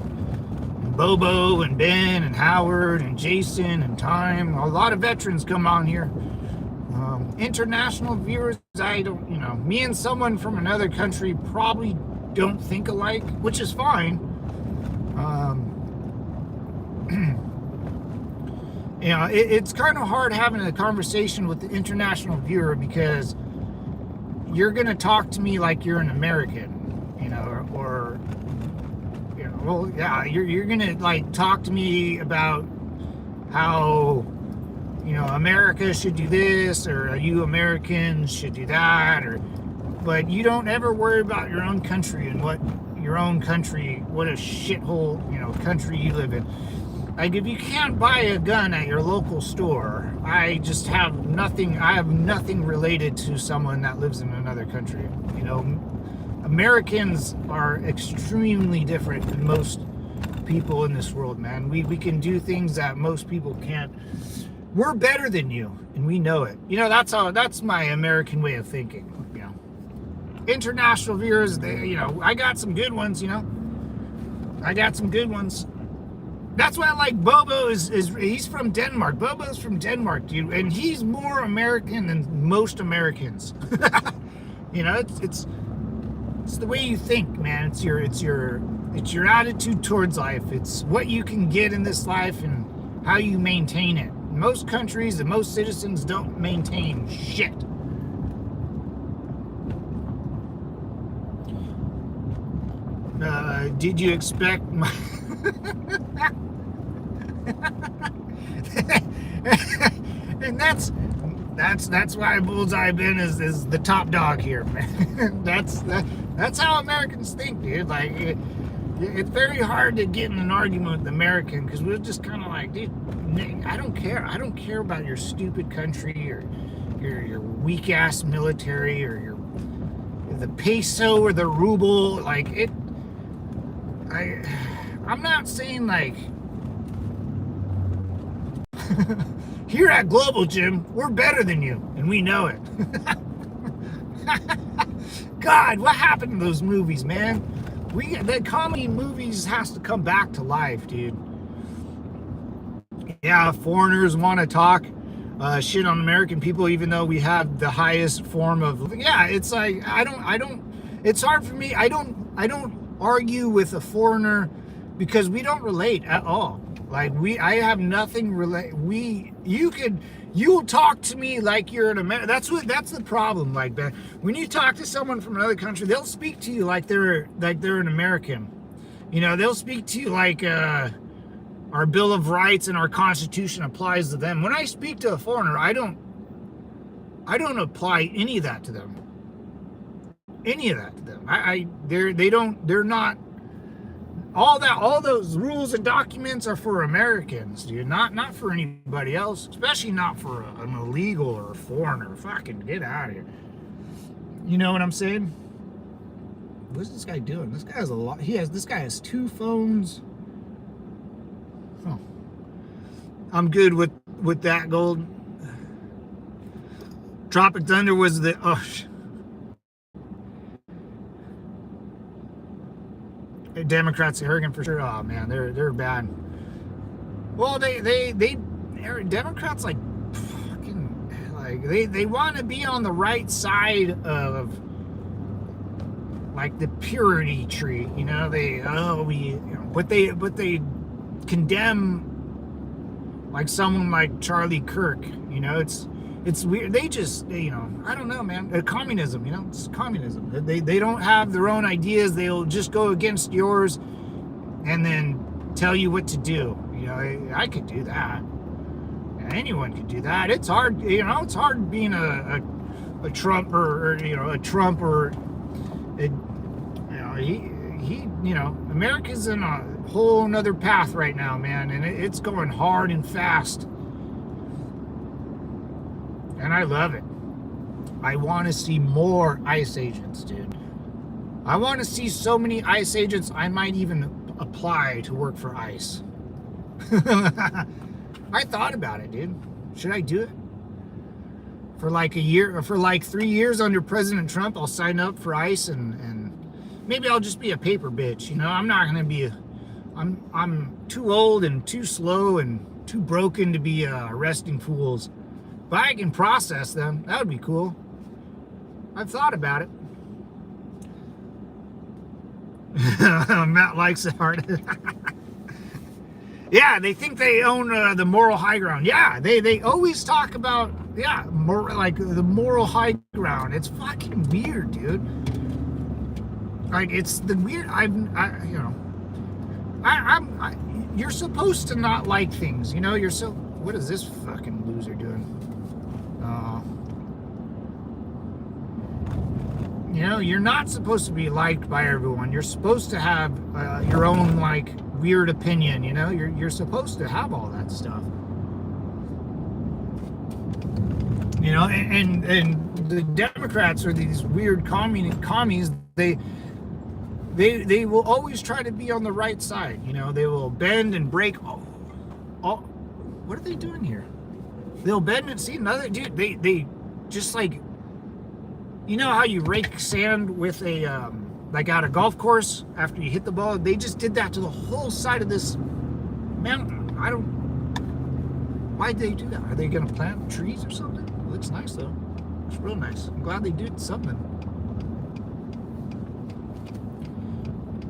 Bobo and Ben and Howard and Jason and Time. A lot of veterans come on here. International viewers, I don't, me and someone from another country probably don't think alike, which is fine. It's kind of hard having a conversation with the international viewer because you're going to talk to me like you're an American, you're going to like talk to me about how, America should do this, or you Americans should do that, but you don't ever worry about your own country and what a shithole, country you live in. Like, if you can't buy a gun at your local store, I have nothing related to someone that lives in another country. Americans are extremely different than most people in this world, man. We can do things that most people can't. We're better than you, and we know it. That's my American way of thinking. International viewers, I got some good ones, That's why I like Bobo he's from Denmark. Bobo's from Denmark, dude, and he's more American than most Americans. It's the way you think, man. It's your attitude towards life. It's what you can get in this life and how you maintain it. Most countries and most citizens don't maintain shit. Did you expect my and that's why Bullseye Ben is the top dog here, man. That's how Americans think, dude. Like, it's very hard to get in an argument with an American because we're just kind of like, dude, I don't care about your stupid country or your weak ass military or the peso or the ruble. Like, I'm not saying like here at Global Gym, we're better than you, and we know it. God, what happened to those movies, man? The comedy movies has to come back to life, dude. Yeah, foreigners want to talk shit on American people, even though we have the highest form of. Yeah, it's like I don't. It's hard for me. I don't argue with a foreigner because we don't relate at all. Like, I have nothing you'll talk to me like you're an American. That's the problem. Like, that when you talk to someone from another country, they'll speak to you like they're an American. They'll speak to you like our Bill of Rights and our Constitution applies to them. When I speak to a foreigner, I don't apply any of that to them. They're not. All those rules and documents are for Americans, dude. Not for anybody else, especially not for an illegal or a foreigner. Fucking get out of here. You know what I'm saying? What's this guy doing? This guy has a lot. This guy has 2 phones. Oh. I'm good with that, Gold. Tropic Thunder was the Democrats are arrogant for sure. Oh man, they're bad. Well, Democrats like fucking like they want to be on the right side of like the purity tree, but they condemn like someone like Charlie Kirk. It's weird. They just, I don't know, man. Communism, it's communism. They don't have their own ideas. They'll just go against yours and then tell you what to do. I could do that. Anyone could do that. It's hard, it's hard being a Trump or a Trump or, America's in a whole nother path right now, man. And it's going hard and fast. And I love it. I want to see more ICE agents, dude. I want to see so many ICE agents, I might even apply to work for ICE. I thought about it, dude. Should I do it? For like a year, or for like 3 years under President Trump, I'll sign up for ICE and maybe I'll just be a paper bitch. You know, I'm not gonna be I'm too old and too slow and too broken to be arresting fools. But I can process them. That would be cool. I've thought about it. Matt likes it hard. Yeah, they think they own the moral high ground. Yeah, they always talk about like the moral high ground. It's fucking weird, dude. Like it's the weird. You're supposed to not like things. You know, you're so. What is this fucking loser doing? You know, you're not supposed to be liked by everyone. You're supposed to have your own like weird opinion. You know, you're supposed to have all that stuff. You know, and the Democrats are these weird commies. They will always try to be on the right side. You know, they will bend and break. What are they doing here? They'll bend and see another dude. They just like. You know how you rake sand with a, like out a golf course after you hit the ball? They just did that to the whole side of this mountain. Why'd they do that? Are they going to plant trees or something? It looks nice though. It's real nice. I'm glad they did something.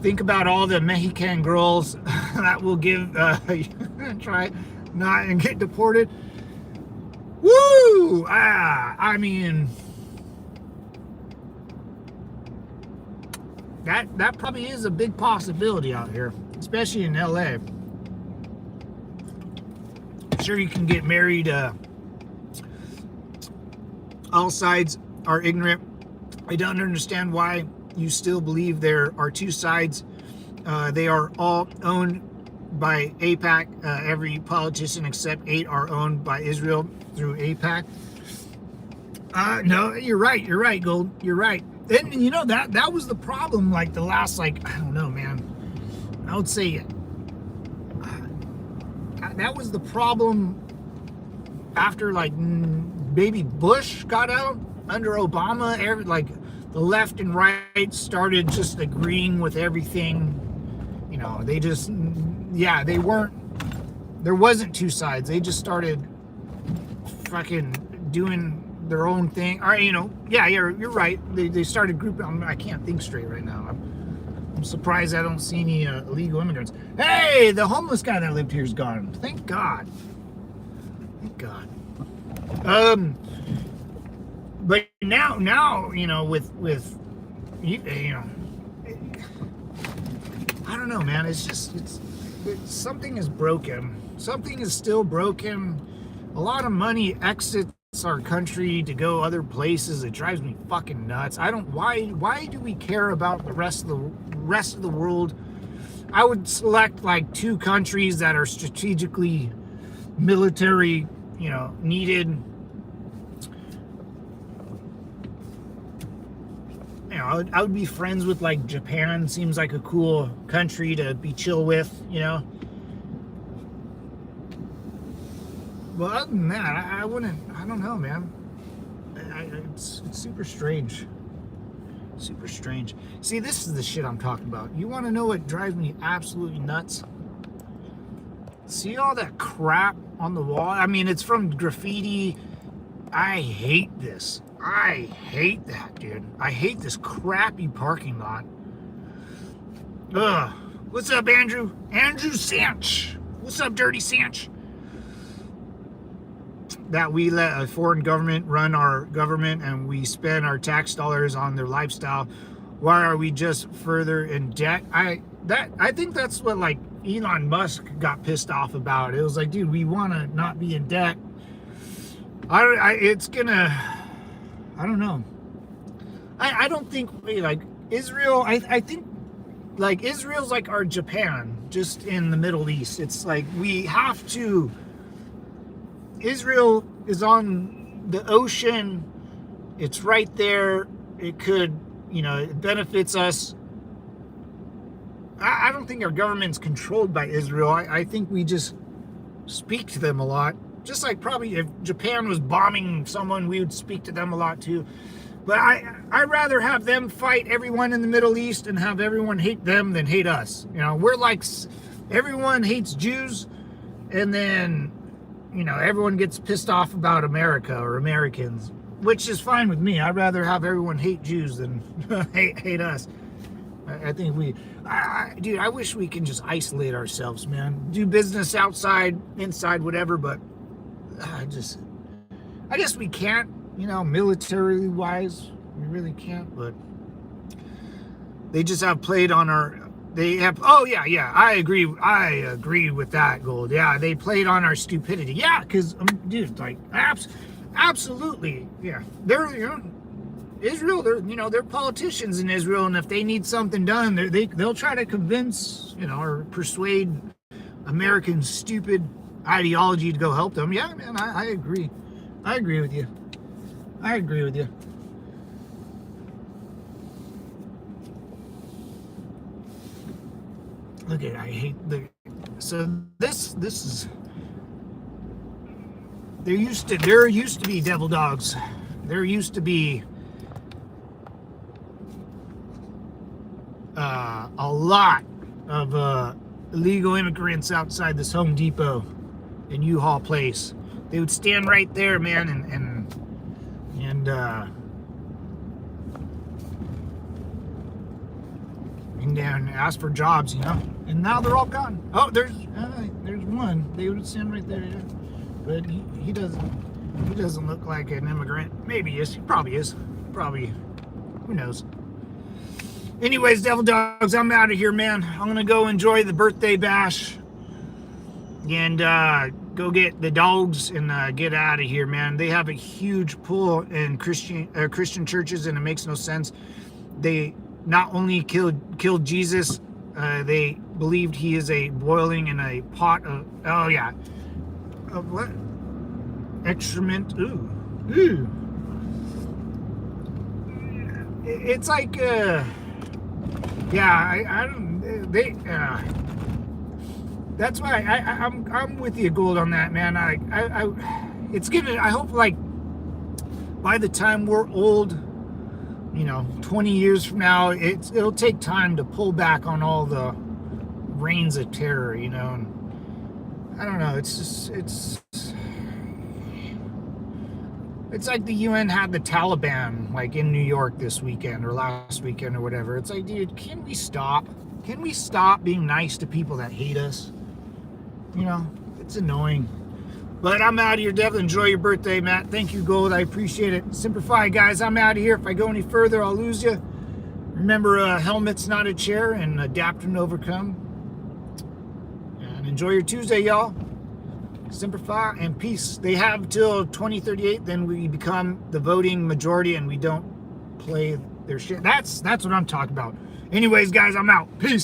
Think about all the Mexican girls that will try not and get deported. Woo! I mean... That probably is a big possibility out here, especially in LA. Sure, you can get married. All sides are ignorant. I don't understand why you still believe there are two sides. They are all owned by AIPAC. Every politician except 8 are owned by Israel through AIPAC. No, you're right, Gold. You're right. And you know that was the problem. Like the last, like I don't know, man. I would say that was the problem after like maybe Bush got out under Obama. Like the left and right started just agreeing with everything. You know, they just they weren't. There wasn't two sides. They just started fucking doing their own thing. All right, you know, you're right. They started grouping. I can't think straight right now. I'm surprised I don't see any illegal immigrants. Hey, the homeless guy that lived here is gone. Thank God. Thank God. But now, you know, with you know, I don't know, man. It's something is broken. Something is still broken. A lot of money exits our country to go other places. It drives me fucking nuts. Why do we care about the rest of the world? I would select like 2 countries that are strategically military, you know, needed. You know, I would be friends with like Japan. Seems like a cool country to be chill with, you know. Well, other than that, I wouldn't. I don't know, man. It's super strange. Super strange. See, this is the shit I'm talking about. You want to know what drives me absolutely nuts? See all that crap on the wall? I mean, it's from graffiti. I hate this. I hate that, dude. I hate this crappy parking lot. Ugh. What's up, Andrew? Andrew Sanch. What's up, Dirty Sanch? That we let a foreign government run our government and we spend our tax dollars on their lifestyle. Why are we just further in debt? I think that's what like Elon Musk got pissed off about. It was like, dude, we want to not be in debt. I don't know. I don't think like Israel. I think like Israel's like our Japan, just in the Middle East. It's like we have to. Israel is on the ocean. It's right there. It could, you know, it benefits us. I don't think our government's controlled by Israel. I think we just speak to them a lot. Just like probably if Japan was bombing someone, we would speak to them a lot too. But I'd rather have them fight everyone in the Middle East and have everyone hate them than hate us. You know, we're like, everyone hates Jews, and then, you know, everyone gets pissed off about America or Americans, which is fine with me. I'd rather have everyone hate Jews than hate us. I think dude, I wish we can just isolate ourselves, man. Do business outside, inside, whatever, but I guess we can't, you know, military wise, we really can't, but they just have played on oh yeah, I agree with that, Gold. Yeah, they played on our stupidity. Yeah, because, dude, like, absolutely, yeah. They're, you know, Israel, they're politicians in Israel, and if they need something done, they'll try to convince, you know, or persuade American stupid ideology to go help them. Yeah, man, I agree. I agree with you. Look at, I hate so this is, there used to be devil dogs. There used to be a lot of illegal immigrants outside this Home Depot and U-Haul place. They would stand right there, man, and ask for jobs, you know. And now they're all gone. Oh, there's one. They would stand right there, yeah. But he doesn't look like an immigrant. Maybe he is. He probably is. Probably. Who knows? Anyways, Devil Dogs, I'm out of here, man. I'm gonna go enjoy the birthday bash and go get the dogs and get out of here, man. They have a huge pull in Christian churches, and it makes no sense. They not only killed Jesus, they believed he is boiling in a pot of, oh yeah, of what? Excrement. Ooh. It's like, yeah, I don't, that's why I'm with you, Gold, on that, man. I hope, like, by the time we're old, you know, 20 years from now, it'll take time to pull back on all the reigns of terror, you know. And I don't know, it's like the UN had the Taliban, like, in New York this weekend or last weekend or whatever. It's like, dude, can we stop? Can we stop being nice to people that hate us? You know, it's annoying. But I'm out of here, Devil. Enjoy your birthday, Matt. Thank you, Gold. I appreciate it. Simplify, guys. I'm out of here. If I go any further, I'll lose you. Remember, a helmet's not a chair, and adapt and overcome. And enjoy your Tuesday, y'all. Simplify and peace. They have till 2038, then we become the voting majority and we don't play their shit. That's what I'm talking about. Anyways, guys, I'm out. Peace.